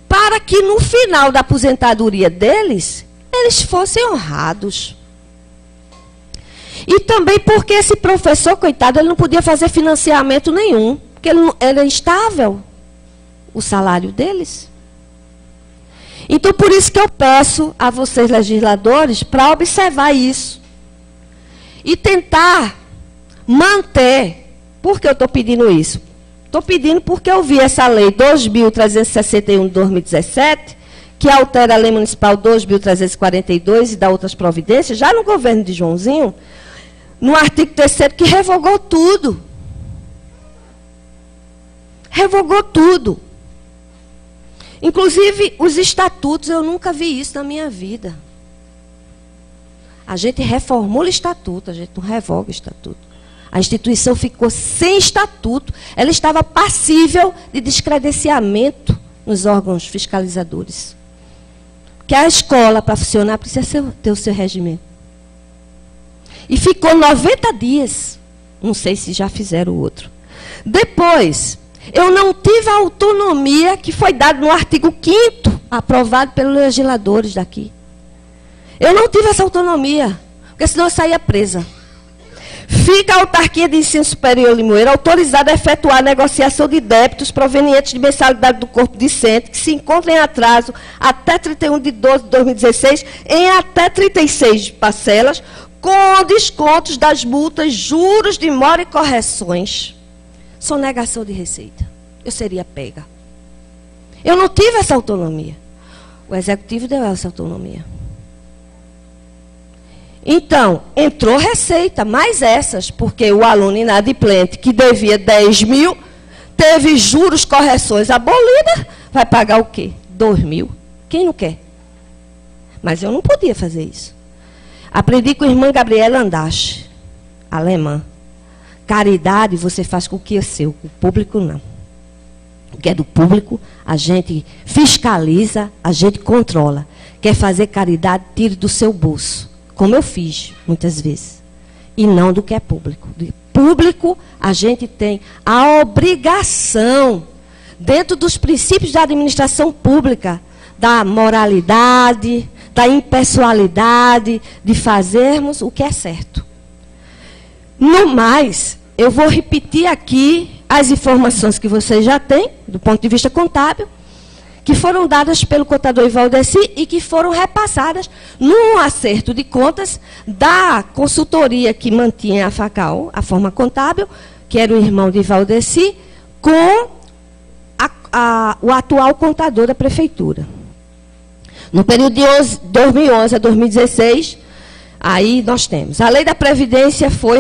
Para que no final da aposentadoria deles, eles fossem honrados. E também porque esse professor, coitado, ele não podia fazer financiamento nenhum, porque ele é instável, o salário deles. Então, por isso que eu peço a vocês, legisladores, para observar isso. E tentar manter. Por que eu estou pedindo isso? Estou pedindo porque eu vi essa lei 2.361 de 2017, que altera a lei municipal 2.342 e dá outras providências, já no governo de Joãozinho, no artigo 3º, que revogou tudo. Revogou tudo. Inclusive, os estatutos, eu nunca vi isso na minha vida. A gente reformula o estatuto, a gente não revoga o estatuto. A instituição ficou sem estatuto, ela estava passível de descredenciamento nos órgãos fiscalizadores. Porque a escola, para funcionar, precisa ter o seu regimento. E ficou 90 dias. Não sei se já fizeram o outro. Depois, eu não tive a autonomia que foi dada no artigo 5º, aprovado pelos legisladores daqui. Eu não tive essa autonomia, porque senão eu saía presa. Fica a autarquia de ensino superior Limoeiro autorizada a efetuar a negociação de débitos provenientes de mensalidade do corpo discente, que se encontra em atraso até 31/12/2016, em até 36 parcelas, com descontos das multas, juros de mora e correções. Sonegação de receita. Eu seria pega. Eu não tive essa autonomia. O executivo deu essa autonomia. Então, entrou receita, mais essas, porque o aluno inadimplente, que devia 10 mil, teve juros, correções abolidas, vai pagar o quê? 2 mil. Quem não quer? Mas eu não podia fazer isso. Aprendi com a irmã Gabriela Andache, alemã. Caridade você faz com o que é seu, o público não. O que é do público, a gente fiscaliza, a gente controla. Quer fazer caridade, tire do seu bolso. Como eu fiz, muitas vezes. E não do que é público. Do público, a gente tem a obrigação, dentro dos princípios da administração pública, da moralidade, da impessoalidade, de fazermos o que é certo. No mais, eu vou repetir aqui as informações que vocês já têm, do ponto de vista contábil, que foram dadas pelo contador Ivaldeci e que foram repassadas num acerto de contas da consultoria que mantinha a FACAL, a forma contábil, que era o irmão de Ivaldeci, com o atual contador da prefeitura. No período de 2011 a 2016, aí nós temos. A Lei da Previdência foi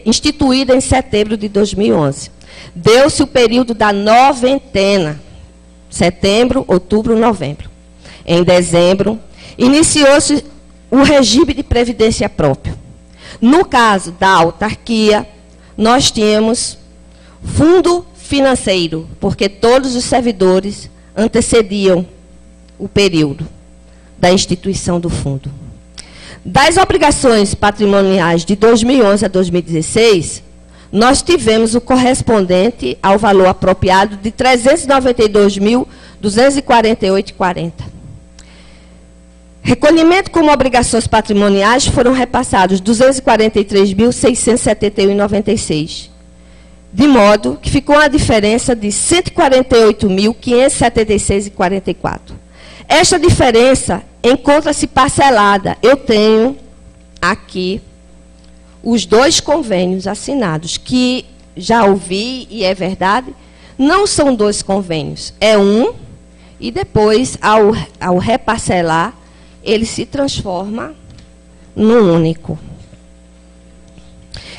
instituída em setembro de 2011. Deu-se o período da noventena. Setembro, outubro, novembro. Em dezembro, iniciou-se o regime de previdência próprio. No caso da autarquia, nós tínhamos fundo financeiro, porque todos os servidores antecediam o período da instituição do fundo. Das obrigações patrimoniais de 2011 a 2016, nós tivemos o correspondente ao valor apropriado de R$ 392.248,40. Recolhimento como obrigações patrimoniais foram repassados R$ 243.671,96. De modo que ficou a diferença de R$ 148.576,44. Esta diferença encontra-se parcelada. Eu tenho aqui os 2 convênios assinados, que já ouvi e é verdade, não são 2 convênios, é um, e depois, ao reparcelar, ele se transforma num único.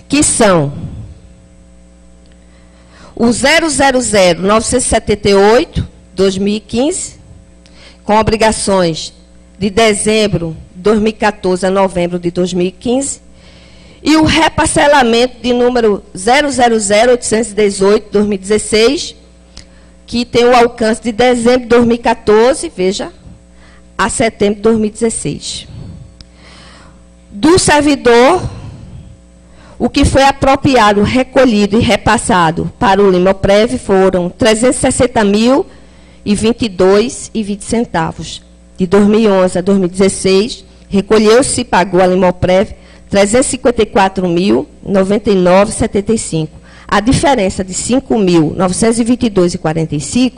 Que são o 000-978, 2015, com obrigações de dezembro de 2014 a novembro de 2015, e o reparcelamento de número 000-818, 2016, que tem o alcance de dezembro de 2014, veja, a setembro de 2016. Do servidor, o que foi apropriado, recolhido e repassado para o Limoprev foram R$ 360.022,20. De 2011 a 2016, recolheu-se e pagou a Limoprev R$ 354.099,75. A diferença de R$ 5.922,45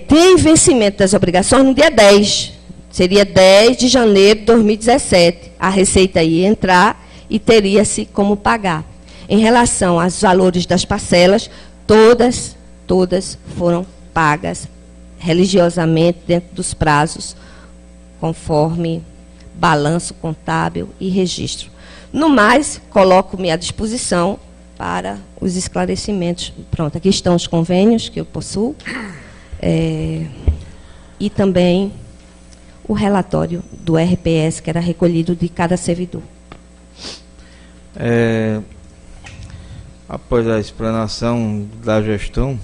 tem vencimento das obrigações no dia 10. Seria 10 de janeiro de 2017. A Receita ia entrar e teria-se como pagar. Em relação aos valores das parcelas, todas foram pagas religiosamente dentro dos prazos, conforme balanço contábil e registro. No mais, coloco-me à disposição para os esclarecimentos. Pronto, aqui estão os convênios que eu possuo, e também o relatório do RPS, que era recolhido de cada servidor. Após a explanação da gestão,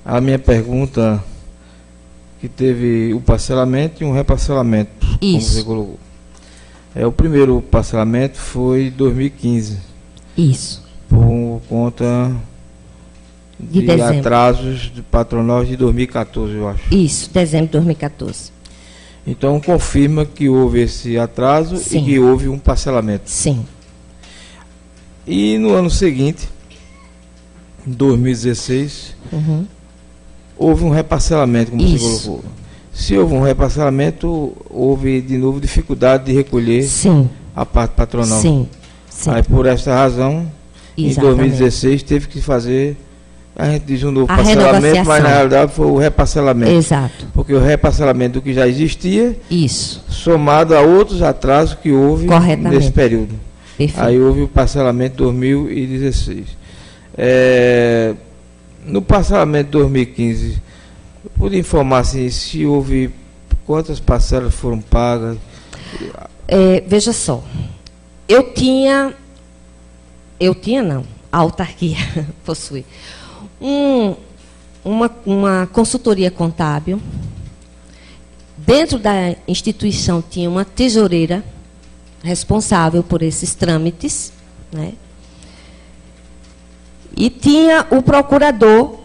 a minha pergunta, que teve o parcelamento e um reparcelamento, isso, como você colocou. O primeiro parcelamento foi em 2015. Isso. Por conta de atrasos de patronal de 2014, eu acho. Isso, dezembro de 2014. Então, confirma que houve esse atraso, sim, e que houve um parcelamento. Sim. E no ano seguinte, em 2016, houve um reparcelamento, como isso, você colocou. Se houve um reparcelamento, houve de novo dificuldade de recolher, sim, a parte patronal. Sim, sim. Aí, por esta razão, exatamente, em 2016 teve que fazer, a gente diz um novo parcelamento, mas na realidade foi o reparcelamento. Exato. Porque o reparcelamento do que já existia, isso, somado a outros atrasos que houve nesse período. Perfeito. Aí houve o parcelamento de 2016. No parcelamento de 2015, pude informar assim, se houve, quantas parcelas foram pagas? Veja só, a autarquia possui uma consultoria contábil. Dentro da instituição tinha uma tesoureira responsável por esses trâmites, né? E tinha o procurador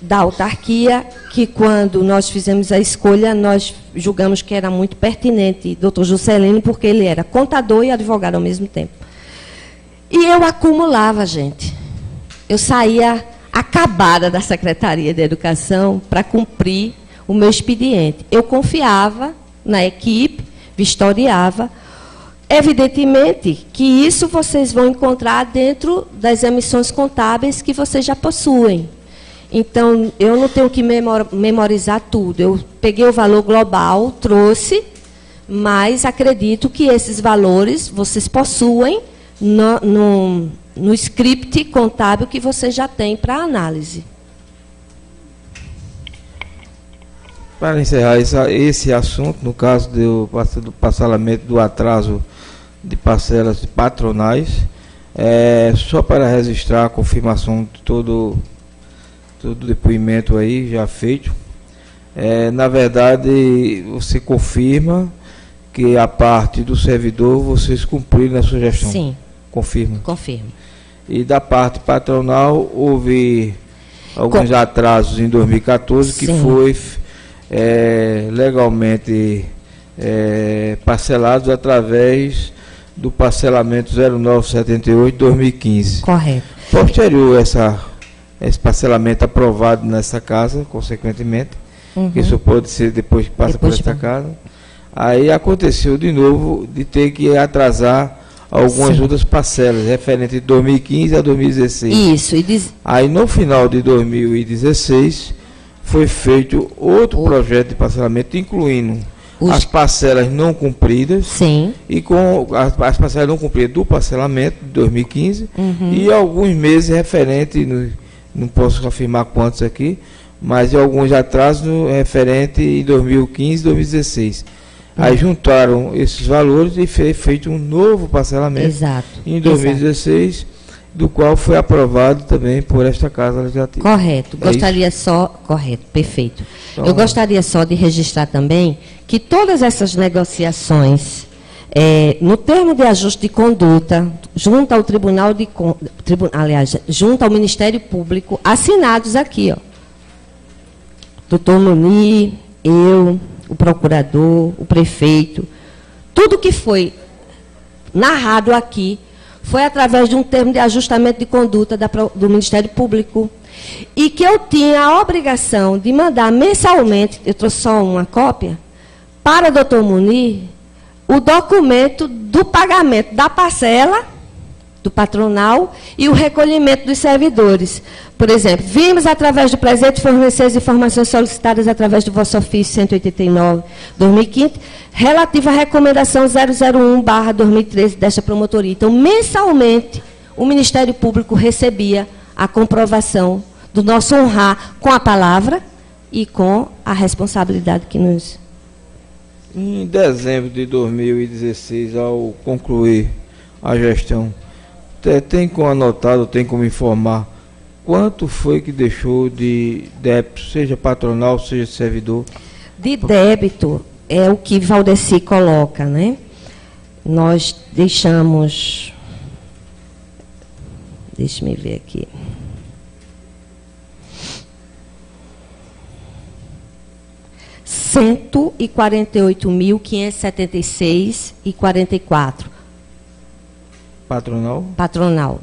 da autarquia, que quando nós fizemos a escolha, nós julgamos que era muito pertinente, doutor Juscelino, porque ele era contador e advogado ao mesmo tempo. E eu acumulava, gente. Eu saía acabada da Secretaria de Educação para cumprir o meu expediente. Eu confiava na equipe, vistoriava. Evidentemente que isso vocês vão encontrar dentro das emissões contábeis que vocês já possuem. Então, eu não tenho que memorizar tudo. Eu peguei o valor global, trouxe, mas acredito que esses valores vocês possuem no script contábil que vocês já têm para análise. Para encerrar esse assunto, no caso do parcelamento do atraso de parcelas patronais, só para registrar a confirmação de todo o depoimento aí já feito, na verdade, você confirma que a parte do servidor vocês cumpriram na sua gestão? Sim. Confirma? Confirmo. E da parte patronal, houve alguns atrasos em 2014 que Sim. foi legalmente parcelados através do parcelamento 0978-2015. Correto. Posterior esse parcelamento aprovado nessa casa, consequentemente, que isso pode ser depois que passa por esta casa, aí aconteceu de novo de ter que atrasar algumas Sim. outras parcelas, referente de 2015 a 2016. Isso. Aí no final de 2016 foi feito outro projeto de parcelamento, incluindo as parcelas não cumpridas. Sim. E com as parcelas não cumpridas do parcelamento de 2015 e alguns meses referente, não posso afirmar quantos aqui, mas alguns atrasos referente em 2015 e 2016. Aí juntaram esses valores e feito um novo parcelamento. Exato. Em 2016, do qual foi aprovado também por esta Casa Legislativa. Correto. Correto, perfeito. Então, eu gostaria só de registrar também que todas essas negociações, no termo de ajuste de conduta, junto ao junto ao Ministério Público, assinados aqui, doutor Munir, eu, o procurador, o prefeito, tudo que foi narrado aqui foi através de um termo de ajustamento de conduta do Ministério Público, e que eu tinha a obrigação de mandar mensalmente, eu trouxe só uma cópia, para o doutor Munir, o documento do pagamento da parcela do patronal e o recolhimento dos servidores. Por exemplo, vimos através do presente fornecer as informações solicitadas através do vosso ofício 189/2015, relativa à recomendação 001/2013 desta promotoria. Então, mensalmente, o Ministério Público recebia a comprovação do nosso honrar com a palavra e com a responsabilidade que nos... Em dezembro de 2016, ao concluir a gestão, tem como anotado, tem como informar quanto foi que deixou de débito, seja patronal, seja servidor? De débito é o que Valdeci coloca, né? Nós deixamos... Deixa-me ver aqui. R$148.576,44. Patronal? Patronal.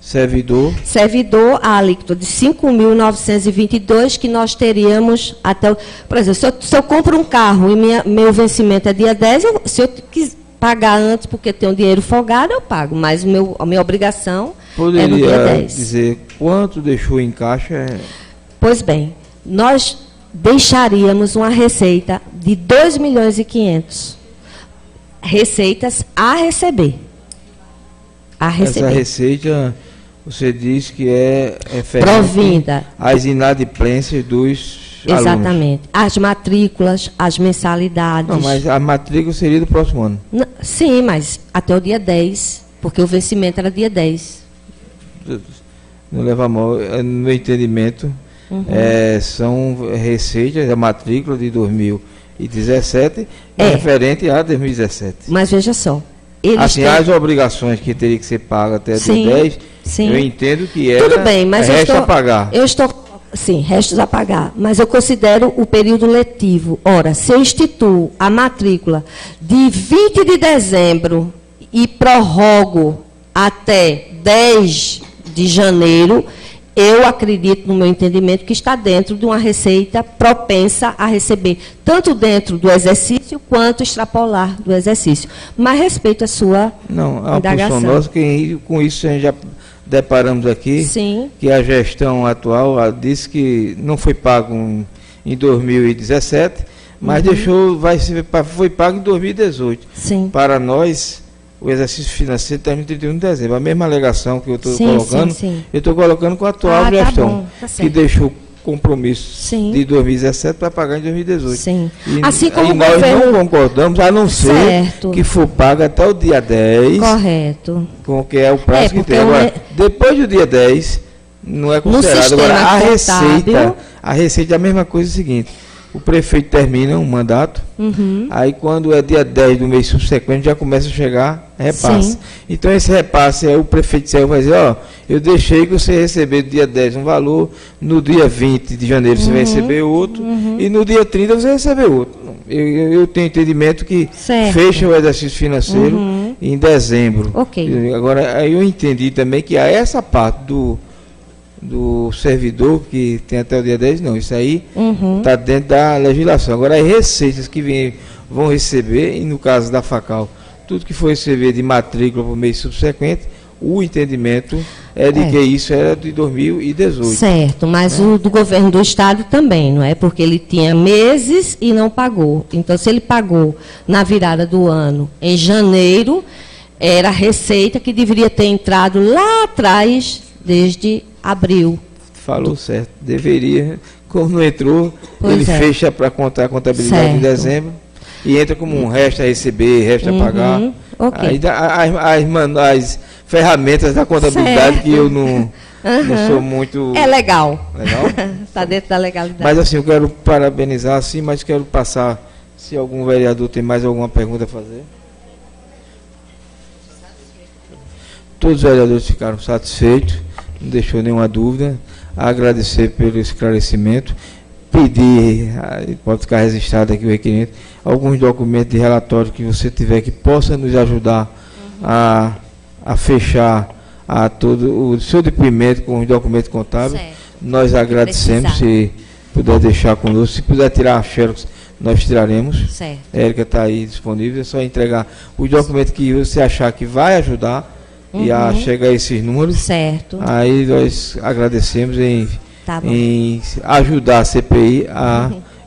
Servidor? Servidor, a alíquota de 5.922, que nós teríamos até... Por exemplo, se eu compro um carro e meu vencimento é dia 10, se eu quiser pagar antes porque tenho dinheiro folgado, eu pago, mas a minha obrigação é no dia 10. Dizer quanto deixou em caixa? Pois bem, nós deixaríamos uma receita de 2.500.000. Receitas a receber. Essa receita, você diz que é provinda às inadimplências dos exatamente. Alunos. As matrículas, as mensalidades. Não, mas a matrícula seria do próximo ano. Sim, mas até o dia 10, porque o vencimento era dia 10. Não leva a mal, no meu entendimento, são receitas, a matrícula de 2017 referente a 2017. Mas veja só. Assim, as obrigações que teria que ser pagas até dia 10, eu entendo que tudo bem, mas resta a pagar. Sim, restos a pagar, mas eu considero o período letivo. Ora, se eu instituo a matrícula de 20 de dezembro e prorrogo até 10 de janeiro, eu acredito, no meu entendimento, que está dentro de uma receita propensa a receber, tanto dentro do exercício, quanto extrapolar do exercício. Mas respeito a sua Não, é uma indagação. posição nossa, que com isso a gente já deparamos aqui, Sim. que a gestão atual disse que não foi pago em 2017, mas foi pago em 2018. Sim. Para nós, o exercício financeiro termina em 31 de dezembro. A mesma alegação que eu estou Sim, colocando, sim. eu estou colocando com a atual Tá gestão, bom, tá que certo. deixou compromisso Sim. de 2017 para pagar em 2018. Sim. E, Assim como e o nós governo... não concordamos, a não ser Certo. que for pago até o dia 10, Correto. com que é o prazo que porque tem. Agora, depois do dia 10, não é considerado. sistema Agora, contábil- a receita é a mesma coisa, é o seguinte: o prefeito termina um mandato, aí quando é dia 10 do mês subsequente, já começa a chegar repasse. Sim. Então esse repasse, aí o prefeito vai dizer, ó, eu deixei que você receber do dia 10 um valor, no dia 20 de janeiro você vai receber outro, e no dia 30 você vai receber outro. Eu tenho entendimento que Certo. fecha o exercício financeiro em dezembro. Ok. Agora, aí eu entendi também que essa parte do servidor, que tem até o dia 10, não, isso aí está dentro da legislação. Agora, as receitas que vão receber, e no caso da FACAL, tudo que for receber de matrícula por mês subsequente, o entendimento é de que isso era de 2018. Certo, mas o do governo do estado também, não é? Porque ele tinha meses e não pagou. Então, se ele pagou na virada do ano, em janeiro, era a receita que deveria ter entrado lá atrás, desde abril. Falou certo. Deveria, como não entrou, Pois ele é. fecha para contar a contabilidade Certo. em dezembro e entra como um resto a receber, resto a pagar. Ok. Aí as ferramentas da contabilidade Certo. que eu não sou muito... É legal. Legal? Está dentro da legalidade. Mas assim, eu quero parabenizar, assim, mas quero passar, se algum vereador tem mais alguma pergunta a fazer. Todos os vereadores ficaram satisfeitos, não deixou nenhuma dúvida. Agradecer pelo esclarecimento. Pedir, pode ficar registrado aqui o requerimento, alguns documentos de relatório que você tiver que possa nos ajudar a fechar todo o seu depoimento com os documentos contábeis. Certo. Nós agradecemos, precisar. se puder deixar conosco. Se puder tirar a xerox, nós tiraremos. Certo. A Érica está aí disponível, é só entregar os documentos que você achar que vai ajudar e a chegar a esses números. Certo. Aí nós agradecemos Tá bom. em ajudar a CPI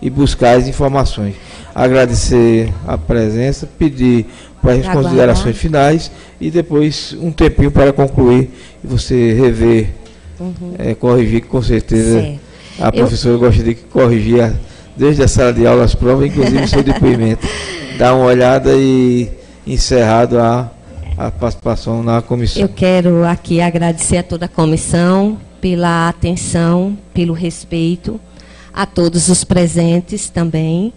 e buscar as informações. Agradecer a presença, pedir para as Aguardar. considerações finais e depois um tempinho para concluir e você rever, corrigir, que com certeza Certo. a professora gostaria de corrigir desde a sala de aula as provas, inclusive o seu depoimento. Dá uma olhada e encerrado a participação na comissão. Eu quero aqui agradecer a toda a comissão pela atenção, pelo respeito, a todos os presentes também,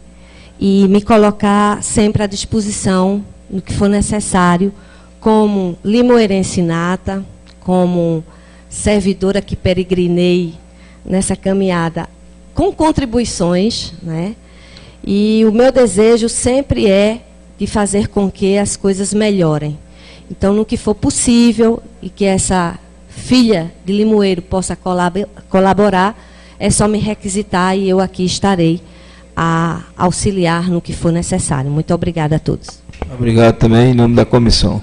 e me colocar sempre à disposição no que for necessário, como limoeirense nata, como servidora que peregrinei nessa caminhada com contribuições, né? E o meu desejo sempre é de fazer com que as coisas melhorem. Então, no que for possível e que essa filha de limoeiro possa colaborar, é só me requisitar e eu aqui estarei a auxiliar no que for necessário. Muito obrigada a todos. Obrigado também, em nome da comissão.